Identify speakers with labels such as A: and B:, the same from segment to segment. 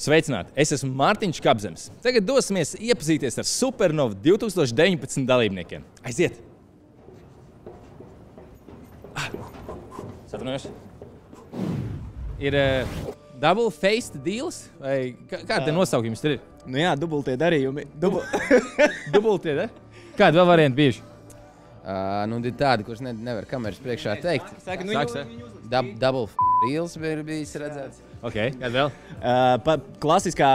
A: Sveicināti! Es esmu Mārtiņš Kabzems. Tagad dosimies iepazīties ar Supernovu 2019 dalībniekiem. Aiziet! Satunojos. Ir double-faced deals? Vai kāda nosaukums tur ir?
B: Nu jā, dubultie darījumi.
A: Dubultie, ne? Kādi vēl varianti bijuši?
C: Nu, ir tādi, kurus nevar kameras priekšā teikt.
B: Saka,
C: Double deals bija bijis redzēts.
A: Ok, kādi vēl?
B: Klasiskā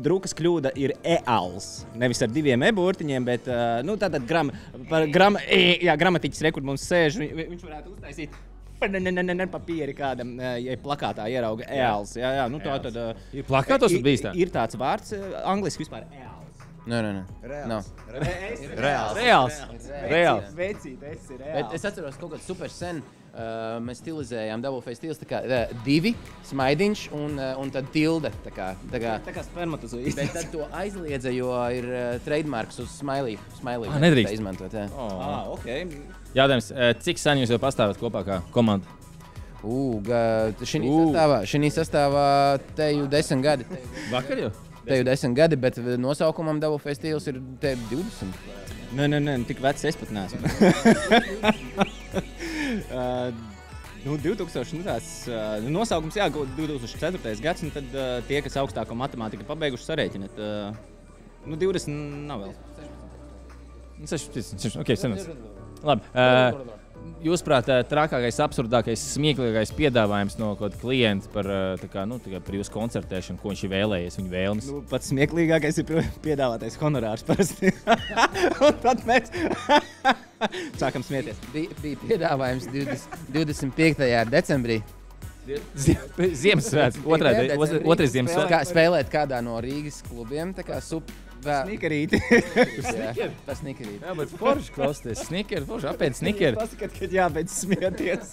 B: drukas kļūda ir e-als. Nevis ar diviem e-burtiņiem, bet tātad gramatiķis rekur mums sēž. Viņš varētu uztaisīt papīri kādam, ja plakātā ierauga e-als. Jā, nu tā tad...
A: Ir plakātos bijis tā?
B: Ir tāds vārds, angliski vispār e-als.
C: Nē.
A: Reāls.
B: Vecīt, esi reāls.
C: Bet es atceros kaut kādu super sen. Mēs stilizējām double-face stils, tā kā divi, smaidiņš un tad tilde. Tā
B: kā spermatozoīds.
C: Bet tad to aizliedza, jo ir trademarks uz smiley.
A: Nedrīkst.
C: Izmantot, jā.
B: Ok.
A: Jautājums, cik sen jūs jau pastāvat kopā kā komanda?
C: Šī sastāvā teju 10 gadi.
A: Vakar jau?
C: Teju 10 gadi, bet nosaukumam double-face stils ir teju 20.
B: Nē, tik vecs es pat neesmu. 2000, nosaukums, jā, 2004. gads, un tad tie, kas augstāko matemātiku pabeiguši, sarēķināt. 20 nav vēl.
A: 16, ok, senats. Labi. Jūsuprāt, trakākais, absurdākais, smieklīgais piedāvājums no kaut klienta par jūsu koncertēšanu, ko viņš ir vēlējies, viņa vēlmes?
B: Nu, pats smieklīgākais ir piedāvātais honorārs parasti. Un tad mēs sākam smieties.
C: Bija piedāvājums 25. decembrī.
A: Ziemassvētks, otrais Ziemassvētks.
C: Spēlēt kādā no Rīgas klubiem, tā kā
B: Snikerīti.
C: Tas snikerīti.
A: Jā, bet forši klausties. Snikeri, forši apēd snikeri.
B: Pasakat, kad jābeidz smieties.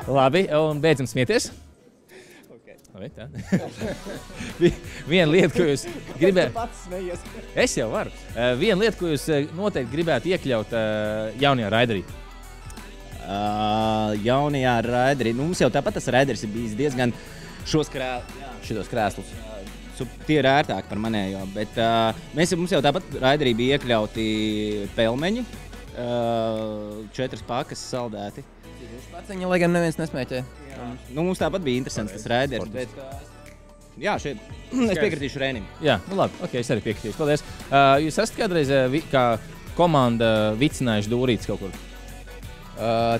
A: Labi, un beidzam smieties.
B: Okay.
A: Labi, tā. Viena lieta, ko jūs gribētu...
B: Pats smejies.
A: Es jau varu. Viena lieta, ko jūs noteikti gribētu iekļaut jaunajā raiderī.
B: Jaunajā raiderī. Nu, mums jau tāpat tas raideris ir bijis diezgan šitos krēslus. Tie ir ērtāki par manējo, bet mums jau tāpat raiderī bija iekļauti pelmeņi, 4 pakas saldēti.
C: Paciņa, lai gan neviens nesmēķē.
B: Nu, mums tāpat bija interesants tas raideris, bet jā, šeit es piekritīšu Rēnim. Jā,
A: nu labi, ok, es arī piekritīšu. Paldies. Jūs esat kādreiz kā komanda vicinājuši dūrītes kaut kur?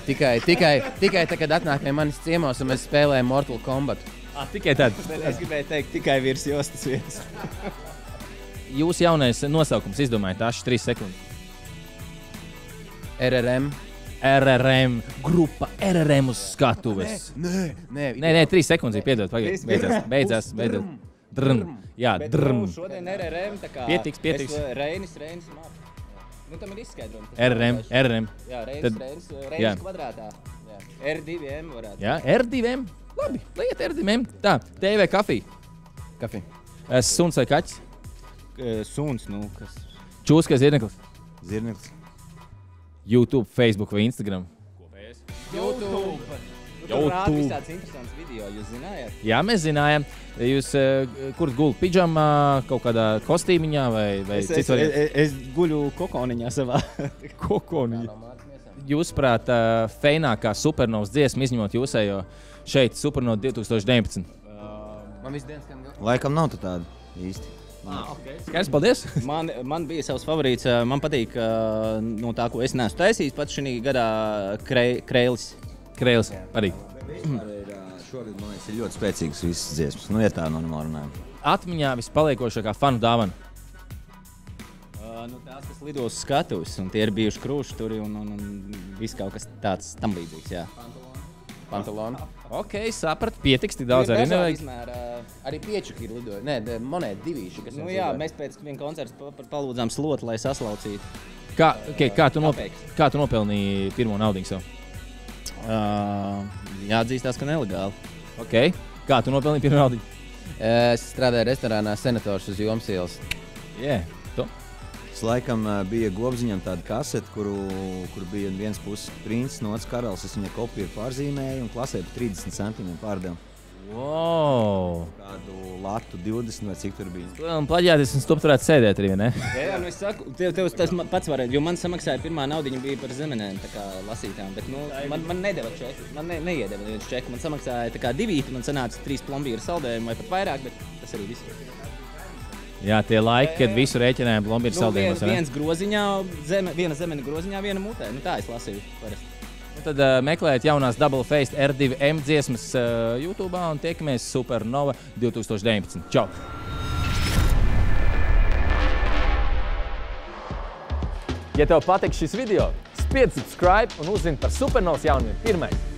C: Tikai tā, kad atnāk pie manis ciemos un mēs spēlējam Mortal Kombat.
A: Tikai tad.
B: Es gribēju teikt, tikai virs jostas vietas.
A: Jūsu jaunais nosaukums izdomāja tās 3 sekundes. RRM. Grupa RRM uz skatuves. Nē, 3 sekundes ir piedot. Beidzās. Drm. Jā, drm.
B: Šodien RRM tā kā...
A: Pietiks.
B: Reinis Mārta. Nu, tam ir izskaidrojums.
A: RRM.
B: Jā, Reinis kvadrātā. R2M varētu.
A: Jā, R2M. Labi, lieta R2M. Tā, teja vai kafija? Suns vai kaķis?
B: Suns, nu, kas?
A: Čūska vai zirneklis?
B: Zirneklis.
A: YouTube, Facebook vai Instagram?
B: YouTube. Tur rāda visāds interesants video, jūs zinājāt?
A: Jā, mēs zinājām. Jūs kur guldat pidžamā, kaut kādā kostīmiņā vai cits variants?
B: Es guļu kokoniņā savā.
A: Kokoniņā. Jūsuprāt, feinākā Supernovas dziesma izņemot jūsējo šeit Supernova 2019?
C: Man viss dienas skan gala.
D: Laikam nav tāda īsti.
A: Okay. Skaidrs, paldies.
B: Man bija savs favorīts. Man patīk no tā, ko es neesmu taisījis. Pats šī gadā Kreilis.
A: Kreilis arī.
D: Šogad, man liekas, ir ļoti spēcīgas visas dziesmas. Nu, ja tā normāli runājam.
A: Atmiņā vispaliekošākā fanu dāvana?
B: Tās, kas lido uz skatuves, un tie ir bijuši krūšturi un viss kaut kas tāds tam līdzīgs, jā.
C: Pantaloni.
A: Ok, saprat, pietiks, tik daudz arī nevajag.
C: Arī piečuki ir lidojuši. Nē, monēta divīši, kas
B: nu jā, mēs pēc viena koncerta palūdzām slotu, lai saslaucītu.
A: Kā tu nopelnīji pirmo naudiņu savu?
B: Jāatzīstās, ka nelegāli.
A: Ok, kā tu nopelnīji pirmo naudiņu?
C: Es strādāju restorānā Senators uz Jomas ielas.
A: Yeah.
D: Es laikam bija Gobziņam tāda kasete, kur bija viens puses princis, no otras karalis. Es viņa kopiju pārzīmēju un klasē pa 30 centimiem pārdevu.
A: Wow!
D: Kādu latu 20 vai cik tur bija.
A: Un plaģiātisms tu turētu sēdēt arī, ne?
B: Jā, nu es saku, tev tas pats varētu, jo man samaksāja pirmā naudiņa bija par zemenēm, tā kā lasītām, bet nu, man nedeva čeku, man neiedeva neviens čeku, man samaksāja tā kā 2, man sanāca 3 plombīra saldējumi vai pat vairāk, bet tas arī viss.
A: Jā, tie laiki, kad visu rēķinājām plombīra saldējumus, ne?
B: Viens groziņā, viena zemene groziņā, viena mutē, nu tā es lasīju parasti.
A: Tad meklējiet jaunās Double Faced R2M dziesmas YouTube un tiekamies Supernova 2019. Čau! Ja tev patīk šis video, spiedz subscribe un uzzini par Supernovas jaunumiem pirmais!